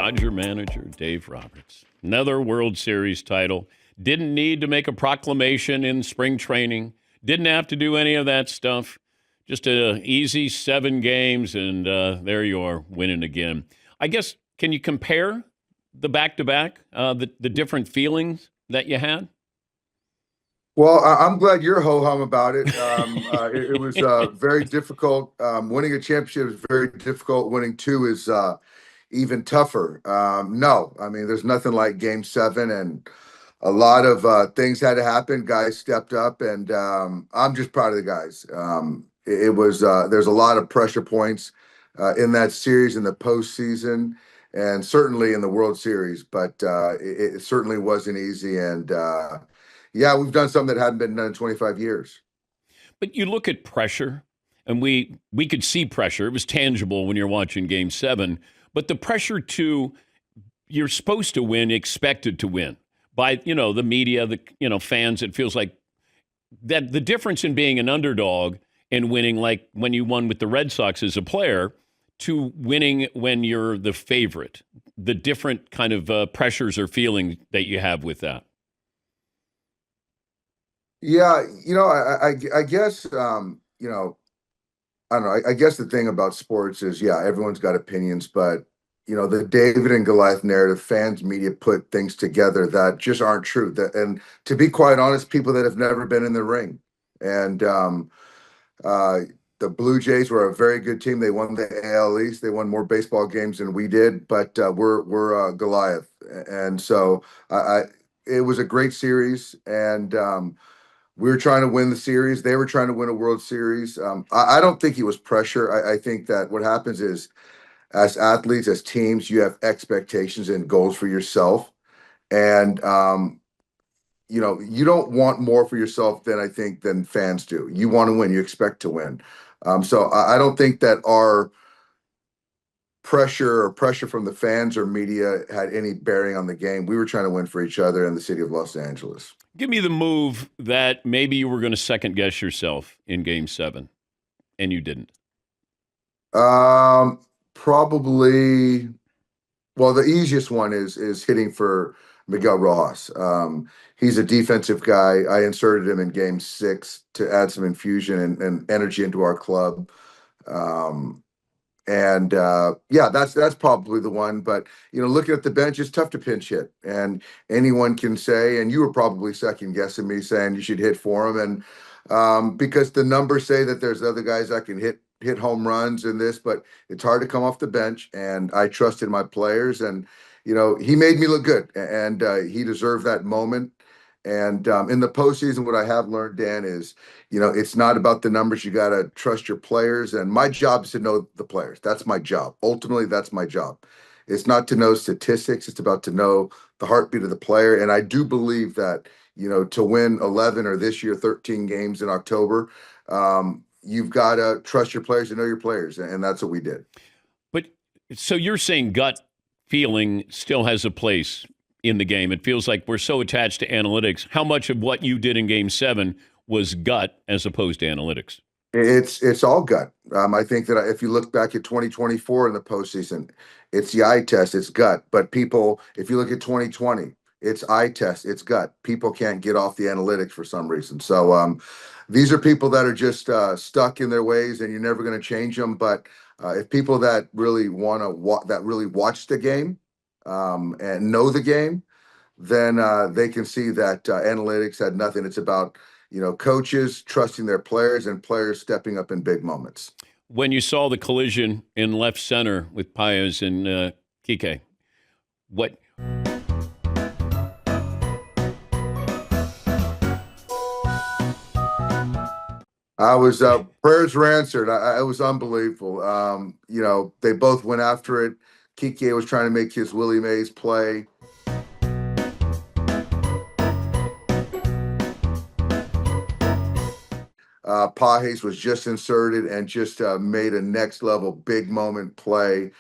Dodger manager Dave Roberts. Another World Series title. Didn't need to make a proclamation in spring training. Didn't have to do any of that stuff. Just an easy 7 games, and there you are, winning again. I guess, can you compare the back-to-back, the different feelings that you had? Well, I'm glad you're ho-hum about it. It was very difficult. Winning a championship is very difficult. Winning 2 is even tougher. No, I mean, there's nothing like Game 7, and a lot of things had to happen. Guys stepped up, and I'm just proud of the guys. It was there's a lot of pressure points in that series in the postseason, and certainly in the World Series. But it certainly wasn't easy, and yeah, we've done something that hadn't been done in 25 years. But you look at pressure, and we could see pressure. It was tangible when you're watching Game 7. But the pressure you're supposed to win, expected to win by, the media, the fans. It feels like that the difference in being an underdog and winning, like when you won with the Red Sox as a player, to winning when you're the favorite, the different kind of pressures or feelings that you have with that. Yeah, I guess I don't know. I guess the thing about sports is, yeah, everyone's got opinions, but the David and Goliath narrative, fans, media put things together that just aren't true. And to be quite honest, people that have never been in the ring. And the Blue Jays were a very good team. They won the AL East. They won more baseball games than we did, but we're Goliath. And so it was a great series, and we were trying to win the series. They were trying to win a World Series. I don't think it was pressure. I think that what happens is, as athletes, as teams, you have expectations and goals for yourself. And, you don't want more for yourself than fans do. You want to win. You expect to win. So I don't think that our pressure from the fans or media had any bearing on the game. We were trying to win for each other in the city of Los Angeles. Give me the move that maybe you were going to second guess yourself in Game 7, and you didn't. Probably. Well, the easiest one is hitting for Miguel Rojas. He's a defensive guy. I inserted him in Game 6 to add some infusion and energy into our club. Yeah, that's probably the one. But looking at the bench, it's tough to pinch hit, and anyone can say. And you were probably second guessing me, saying you should hit for him, and because the numbers say that there's other guys that can hit home runs in this, but it's hard to come off the bench. And I trusted my players, and he made me look good, and he deserved that moment. And in the postseason, what I have learned, Dan, is it's not about the numbers. You got to trust your players, and my job is to know the players. That's my job. Ultimately, that's my job. It's not to know statistics. It's about to know the heartbeat of the player. And I do believe that to win 11 or this year 13 games in October, you've got to trust your players and know your players, and that's what we did. But so you're saying gut feeling still has a place in the game. It feels like we're so attached to analytics. How much of what you did in Game 7 was gut as opposed to analytics? It's all gut. I think that if you look back at 2024 in the postseason, it's the eye test, it's gut. But people, if you look at 2020, it's eye test, it's gut. People can't get off the analytics for some reason. So these are people that are just stuck in their ways, and you're never going to change them. But if people that really that really watch the game and know the game, then they can see that analytics had nothing. It's about coaches trusting their players and players stepping up in big moments. When you saw the collision in left center with Paez and Kike, what? I was prayers were answered. It was unbelievable. They both went after it. Kike was trying to make his Willie Mays play. Pajes was just inserted and just made a next level big moment play.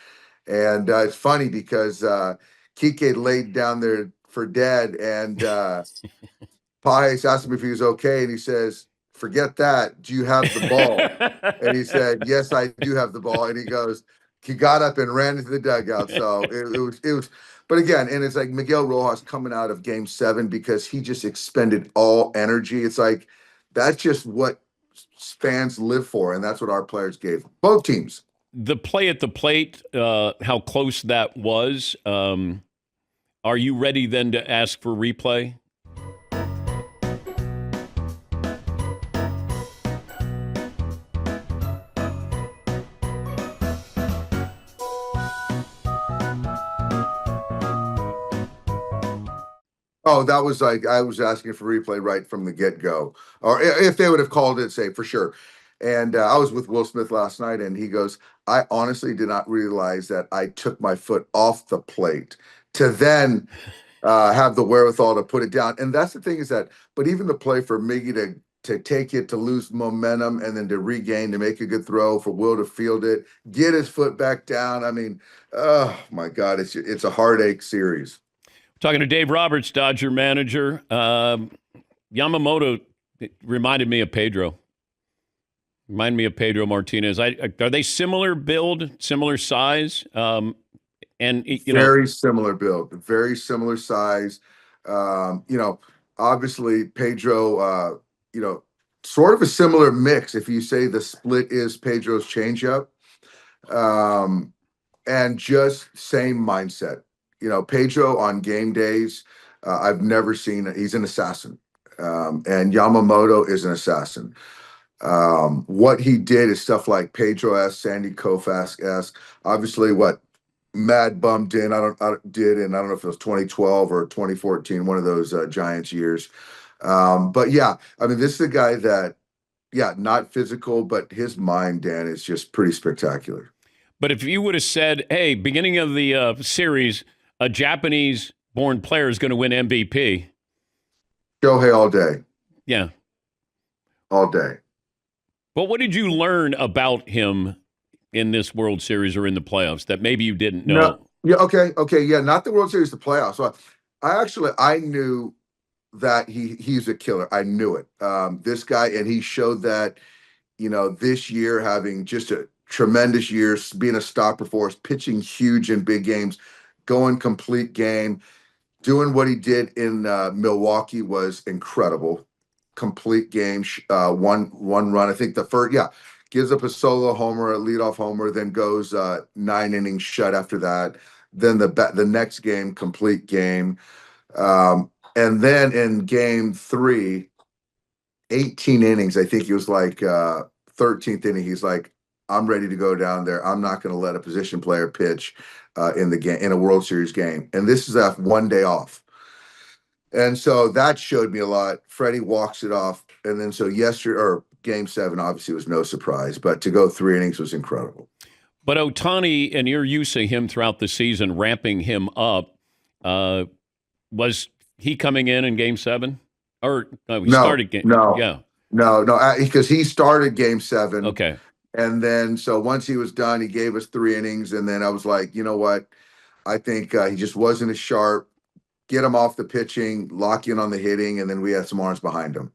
And it's funny because Kike laid down there for dead, and Pajes asked him if he was okay, and he says, "Forget that. Do you have the ball?" And he said, "Yes, I do have the ball." And he goes, he got up and ran into the dugout. So it was, but again, and it's like Miguel Rojas coming out of Game 7 because he just expended all energy. It's like that's just what fans live for, and that's what our players gave both teams. The play at the plate, how close that was. Are you ready then to ask for replay? Oh, that was like I was asking for replay right from the get-go, or if they would have called it, say for sure. And I was with Will Smith last night, and he goes, "I honestly did not realize that I took my foot off the plate to then have the wherewithal to put it down." And that's the thing is that, but even the play for Miggy to take it, to lose momentum, and then to regain, to make a good throw, for Will to field it, get his foot back down. I mean, oh my God, it's a heartache series. Talking to Dave Roberts, Dodger manager. Yamamoto reminded me of Pedro. Reminded me of Pedro Martinez. Are they similar build, similar size? And very similar build, very similar size. Obviously Pedro, sort of a similar mix. If you say the split is Pedro's changeup, and just same mindset. Pedro on game days, I've never seen. He's an assassin, and Yamamoto is an assassin. What he did is stuff like Pedro-esque, Sandy Koufax-esque. Obviously, what Mad Bum did, and I don't know if it was 2012 or 2014, one of those Giants years. But yeah, I mean, this is a guy that, not physical, but his mind, Dan, is just pretty spectacular. But if you would have said, "Hey, beginning of the series, a Japanese-born player is going to win MVP," Shohei all day. Yeah, all day. But what did you learn about him in this World Series or in the playoffs that maybe you didn't know? No, yeah, okay, yeah, not the World Series, the playoffs. So I knew that he's a killer. I knew it. This guy, and he showed that, this year, having just a tremendous year, being a stopper for us, pitching huge in big games, going complete game, doing what he did in Milwaukee was incredible. Complete game, one run. I think the first, gives up a solo homer, a leadoff homer, then goes 9 innings shut after that. Then the next game, complete game. And then in game 3, 18 innings, I think he was like 13th inning. He's like, "I'm ready to go down there. I'm not going to let a position player pitch in the game, in a World Series game." And this is a 1 day off. And so that showed me a lot. Freddie walks it off. And then so game 7 obviously was no surprise, but to go 3 innings was incredible. But Ohtani, and your use of him throughout the season, ramping him up, was he coming in game 7? Or started game? No, because he started game 7. Okay. And then so once he was done, he gave us 3 innings. And then I was like, you know what? I think he just wasn't as sharp. Get him off the pitching, lock in on the hitting, and then we had some arms behind him.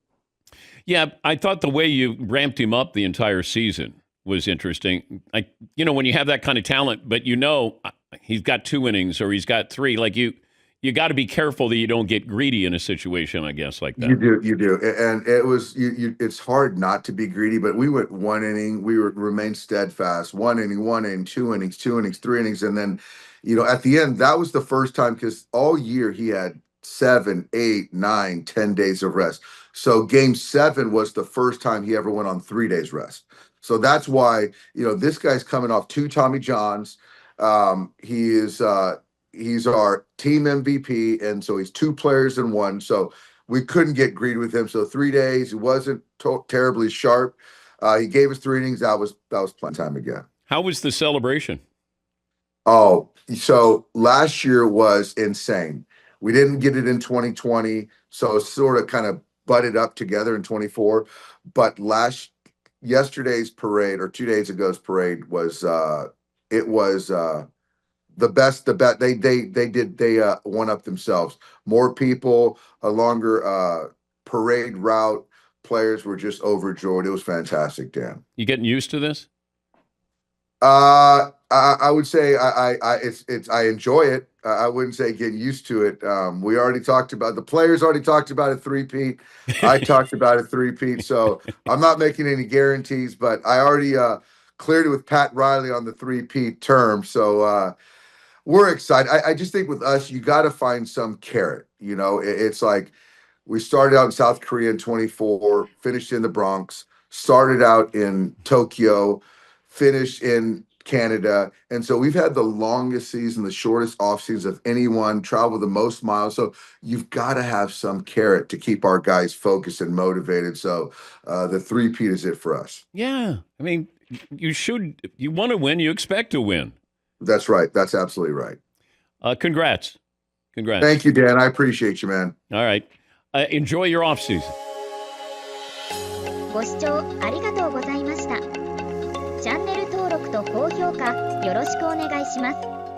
Yeah, I thought the way you ramped him up the entire season was interesting. When you have that kind of talent, but he's got 2 innings or he's got 3, like you got to be careful that you don't get greedy in a situation, I guess, like that. You do. And it was, it's hard not to be greedy, but we went 1 inning, remained steadfast, 1 inning, 1 inning, 2 innings, 2 innings, 3 innings. And then, at the end, that was the first time, because all year he had 7, 8, 9, 10 days of rest. So game 7 was the first time he ever went on 3 days rest. So that's why, this guy's coming off 2 Tommy Johns. He's our team MVP. And so he's 2 players in 1. So we couldn't get greedy with him. So 3 days, he wasn't terribly sharp. He gave us 3 innings. That was plenty time again. How was the celebration? Oh, so last year was insane. We didn't get it in 2020, so it sort of kind of butted up together in 24. But yesterday's parade, or 2 days ago's parade, was the best. They one up themselves. More people, a longer parade route. Players were just overjoyed. It was fantastic, Dan. You getting used to this? I would say I enjoy it. I wouldn't say getting used to it. We already talked about the players already talked about a three-peat. I talked about a three-peat, so I'm not making any guarantees, but I already cleared it with Pat Riley on the three-peat term. So we're excited. I just think with us, you got to find some carrot. It's like we started out in South Korea in 24, finished in the Bronx, started out in Tokyo, finished in Canada. And so we've had the longest season, the shortest off season of anyone, traveled the most miles. So you've got to have some carrot to keep our guys focused and motivated. So the three-peat is it for us. Yeah. I mean, you want to win, you expect to win. That's right. That's absolutely right. Congrats. Thank you, Dan. I appreciate you, man. All right. Enjoy your off season. ご視聴ありがとうございました。チャンネル登録と高評価よろしくお願いします。